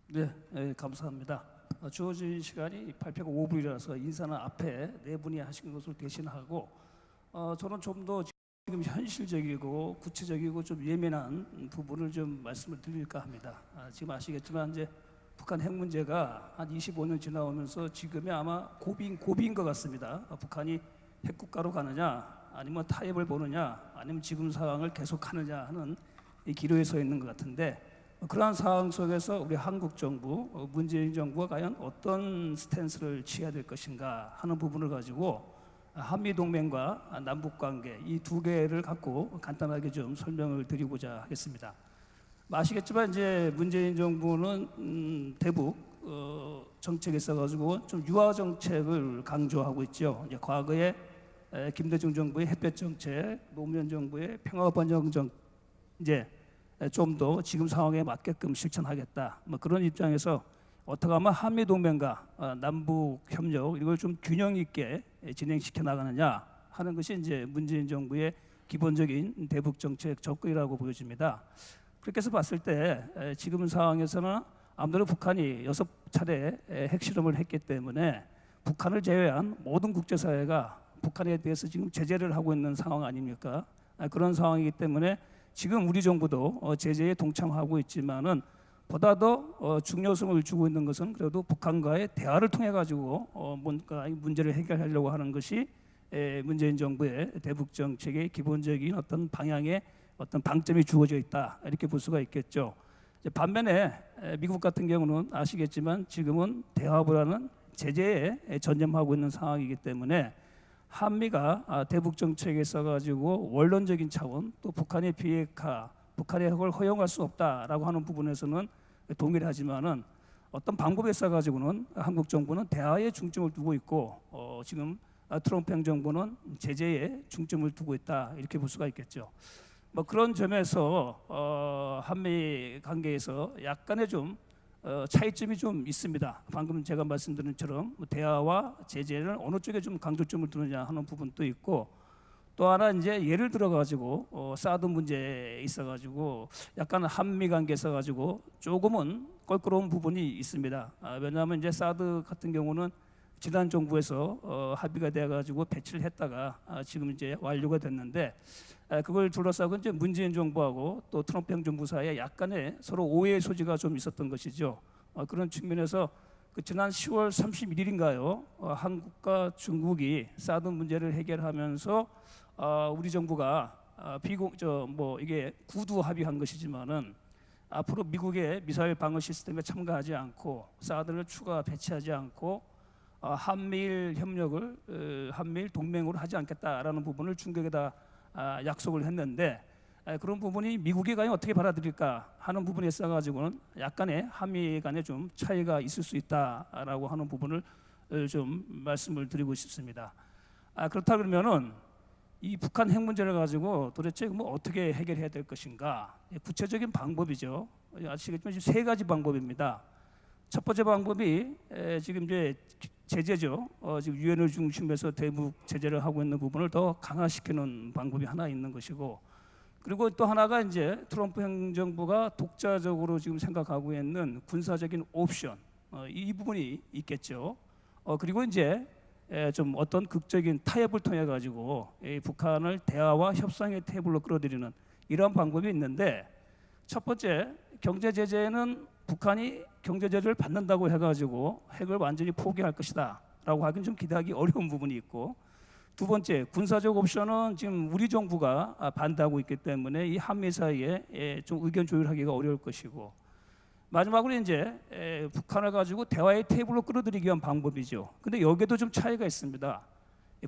네, 감사합니다. 주어진 시간이 발표가 5분이라서 인사는 앞에 네 분이 하신 것을 대신하고 저는 좀 더 지금 현실적이고 구체적이고 좀 예민한 부분을 좀 말씀을 드릴까 합니다. 지금 아시겠지만 이제 북한 핵 문제가 한 25년 지나오면서 지금이 아마 고비인 것 같습니다. 북한이 핵 국가로 가느냐, 아니면 타협을 보느냐, 아니면 지금 상황을 계속하느냐 하는 이 기로에 서 있는 것 같은데, 그러한 상황 속에서 우리 한국 정부, 문재인 정부가 과연 어떤 스탠스를 취해야 될 것인가 하는 부분을 가지고 한미 동맹과 남북 관계 이 두 개를 갖고 간단하게 좀 설명을 드리고자 하겠습니다. 아시겠지만 이제 문재인 정부는 대북 정책에 있어가지고 좀 유화 정책을 강조하고 있죠. 이제 과거에 김대중 정부의 햇볕 정책, 노무현 정부의 평화 번영 정책, 이제 좀 더 지금 상황에 맞게끔 실천하겠다. 뭐 그런 입장에서 어떻게 하면 한미 동맹과 남북 협력 이걸 좀 균형 있게 진행시켜 나가느냐 하는 것이 이제 문재인 정부의 기본적인 대북 정책 접근이라고 보여집니다. 그렇게 해서 봤을 때 지금 상황에서는 아무래도 북한이 6차례 핵실험을 했기 때문에 북한을 제외한 모든 국제사회가 북한에 대해서 지금 제재를 하고 있는 상황 아닙니까? 그런 상황이기 때문에 지금 우리 정부도 제재에 동참하고 있지만은 보다 더 중요성을 주고 있는 것은 그래도 북한과의 대화를 통해 가지고 뭔가 이 문제를 해결하려고 하는 것이 문재인 정부의 대북 정책의 기본적인 어떤 방향의 어떤 방점이 주어져 있다 이렇게 볼 수가 있겠죠. 반면에 미국 같은 경우는 아시겠지만 지금은 대화보다는 제재에 전념하고 있는 상황이기 때문에 한미가 대북 정책에 있어가지고 원론적인 차원 또 북한의 비핵화, 북한의 핵을 허용할 수 없다라고 하는 부분에서는 동의를 하지만은 어떤 방법에 있어가지고는 한국 정부는 대화에 중점을 두고 있고 지금 트럼프 행정부는 제재에 중점을 두고 있다 이렇게 볼 수가 있겠죠. 뭐 그런 점에서 한미 관계에서 약간의 좀 차이점이 좀 있습니다. 방금 제가 말씀드린 것처럼 대화와 제재를 어느 쪽에 좀 강조점을 두느냐 하는 부분도 있고, 또 하나 이제 예를 들어 가지고 사드 문제에 있어 가지고 약간 한미 관계에 있어 가지고 조금은 껄끄러운 부분이 있습니다. 왜냐하면 이제 사드 같은 경우는 지난 정부에서 합의가 돼 가지고 배치를 했다가 지금 이제 완료가 됐는데, 그걸 둘러싸고 이제 문재인 정부하고 또 트럼프 행정부 사이에 약간의 서로 오해의 소지가 좀 있었던 것이죠. 그런 측면에서 그 지난 10월 31일인가요? 한국과 중국이 사드 문제를 해결하면서 우리 정부가 이게 구두 합의한 것이지만은 앞으로 미국의 미사일 방어 시스템에 참가하지 않고 사드를 추가 배치하지 않고 한미일 협력을 한미일 동맹으로 하지 않겠다라는 부분을 중국에다 약속을 했는데, 그런 부분이 미국이 과연 어떻게 받아들일까 하는 부분에 있어가지고는 약간의 한미 간에 좀 차이가 있을 수 있다라고 하는 부분을 좀 말씀을 드리고 싶습니다. 그렇다 그러면은 이 북한 핵 문제를 가지고 도대체 뭐 어떻게 해결해야 될 것인가? 구체적인 방법이죠. 아시겠지만 지금 세 가지 방법입니다. 첫 번째 방법이 지금 이제 제재죠. 지금 유엔을 중심에서 대북 제재를 하고 있는 부분을 더 강화시키는 방법이 하나 있는 것이고, 그리고 또 하나가 이제 트럼프 행정부가 독자적으로 지금 생각하고 있는 군사적인 옵션, 이 부분이 있겠죠. 그리고 이제 좀 어떤 극적인 타협을 통해 가지고 북한을 대화와 협상의 테이블로 끌어들이는 이런 방법이 있는데, 첫 번째 경제 제재는 북한이 경제 제재를 받는다고 해가지고 핵을 완전히 포기할 것이다라고 하긴 좀 기대하기 어려운 부분이 있고, 두 번째 군사적 옵션은 지금 우리 정부가 반대하고 있기 때문에 이 한미 사이에 좀 의견 조율하기가 어려울 것이고, 마지막으로 이제 북한을 가지고 대화의 테이블로 끌어들이기 위한 방법이죠. 근데 여기에도 좀 차이가 있습니다.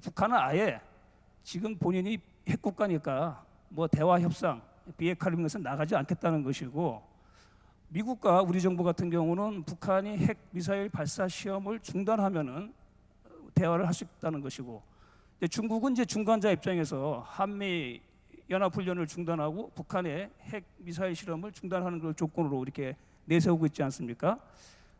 북한은 아예 지금 본인이 핵 국가니까 뭐 대화 협상 비핵화를 위해서 나가지 않겠다는 것이고, 미국과 우리 정부 같은 경우는 북한이 핵 미사일 발사 시험을 중단하면은 대화를 할 수 있다는 것이고, 중국은 이제 중간자 입장에서 한미 연합 훈련을 중단하고 북한의 핵 미사일 실험을 중단하는 걸 조건으로 이렇게 내세우고 있지 않습니까?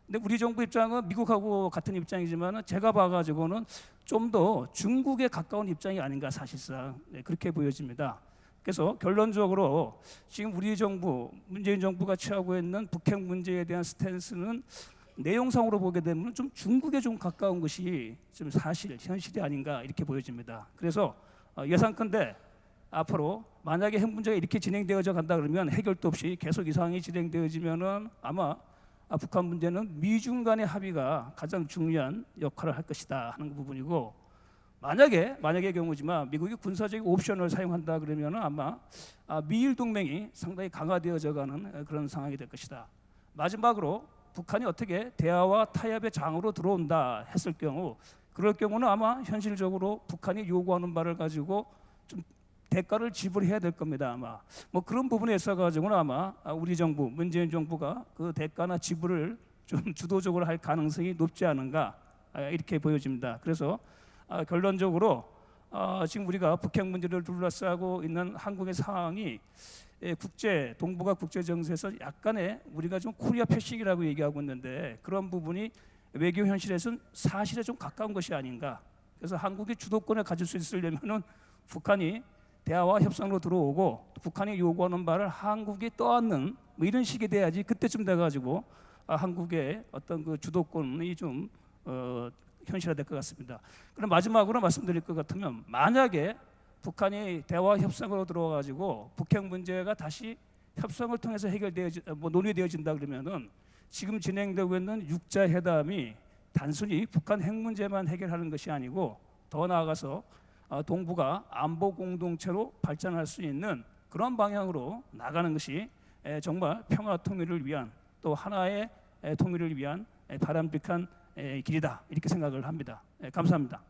근데 우리 정부 입장은 미국하고 같은 입장이지만 제가 봐가지고는 좀 더 중국에 가까운 입장이 아닌가 사실상 그렇게 보여집니다. 그래서 결론적으로 지금 우리 정부, 문재인 정부가 취하고 있는 북핵 문제에 대한 스탠스는 내용상으로 보게 되면 좀 중국에 좀 가까운 것이 좀 사실 현실이 아닌가 이렇게 보여집니다. 그래서 예상컨대 앞으로 만약에 핵 문제가 이렇게 진행되어져 간다 그러면 해결도 없이 계속 이 상황이 진행되어지면은 아마 북한 문제는 미중 간의 합의가 가장 중요한 역할을 할 것이다 하는 부분이고, 만약의 경우지만 미국이 군사적 옵션을 사용한다 그러면 아마 미일 동맹이 상당히 강화되어져 가는 그런 상황이 될 것이다. 마지막으로 북한이 어떻게 대화와 타협의 장으로 들어온다 했을 경우, 그럴 경우는 아마 현실적으로 북한이 요구하는 바를 가지고 좀 대가를 지불해야 될 겁니다. 아마 뭐 그런 부분에 있어 가지고는 아마 우리 정부, 문재인 정부가 그 대가나 지불을 좀 주도적으로 할 가능성이 높지 않은가 이렇게 보여집니다. 그래서 결론적으로 지금 우리가 북핵 문제를 둘러싸고 있는 한국의 상황이 동북아 국제 정세에서 약간의 우리가 좀 코리아 패싱이라고 얘기하고 있는데, 그런 부분이 외교 현실에서는 사실에 좀 가까운 것이 아닌가. 그래서 한국이 주도권을 가질 수 있으려면은 북한이 대화와 협상으로 들어오고 북한이 요구하는 바를 한국이 떠안는 뭐 이런 식이 돼야지 그때쯤 돼가지고 한국의 어떤 그 주도권이 좀 현실화될 것 같습니다. 그럼 마지막으로 말씀드릴 것 같으면, 만약에 북한이 대화 협상으로 들어와가지고 북핵 문제가 다시 협상을 통해서 논의되어진다 그러면은 지금 진행되고 있는 육자 회담이 단순히 북한 핵 문제만 해결하는 것이 아니고 더 나아가서 동북아 안보 공동체로 발전할 수 있는 그런 방향으로 나가는 것이 정말 평화 통일을 위한, 또 하나의 통일을 위한 바람직한 길이다 이렇게 생각을 합니다. 감사합니다.